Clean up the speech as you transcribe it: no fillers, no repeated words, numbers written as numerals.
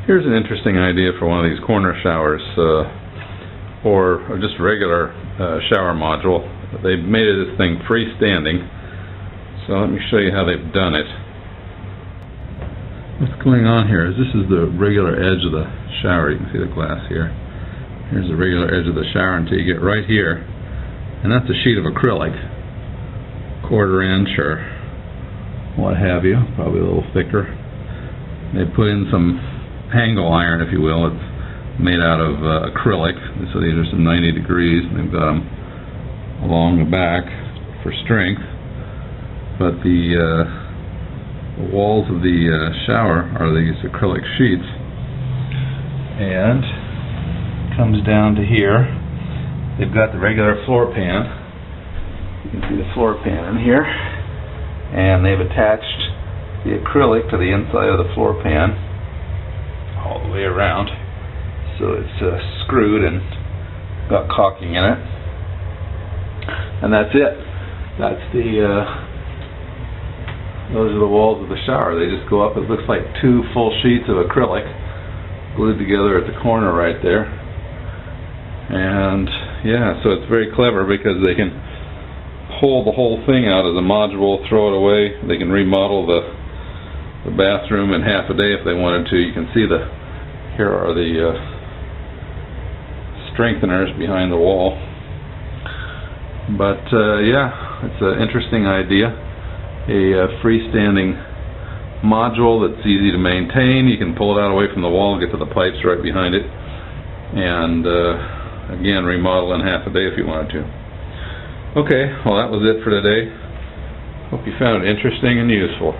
Here's an interesting idea for one of these corner showers, or just a regular shower module. They've made this thing freestanding, so let me show you how they've done it. What's going on here is this is the regular edge of the shower. You can see the glass here. Here's the regular edge of the shower until you get right here, and that's a sheet of acrylic, 1/4 inch or what have you, probably a little thicker. They put in some angle iron, if you will. It's made out of acrylic, so these are some 90 degrees, and they've got them along the back for strength. But the walls of the shower are these acrylic sheets, and it comes down to here. They've got the regular floor pan. You can see the floor pan in here, and they've attached the acrylic to the inside of the floor pan all the way around, so it's screwed and got caulking in it, and that's it. That's those are the walls of the shower. They just go up. It looks like 2 full sheets of acrylic glued together at the corner right there. And yeah, so it's very clever because they can pull the whole thing out as a module, throw it away. They can remodel the bathroom in half a day if they wanted to. You can see here are the strengtheners behind the wall. But yeah, it's an interesting idea. A freestanding module that's easy to maintain. You can pull it out away from the wall and get to the pipes right behind it, and again, remodel in half a day if you wanted to. Okay, well, that was it for today. Hope you found it interesting and useful.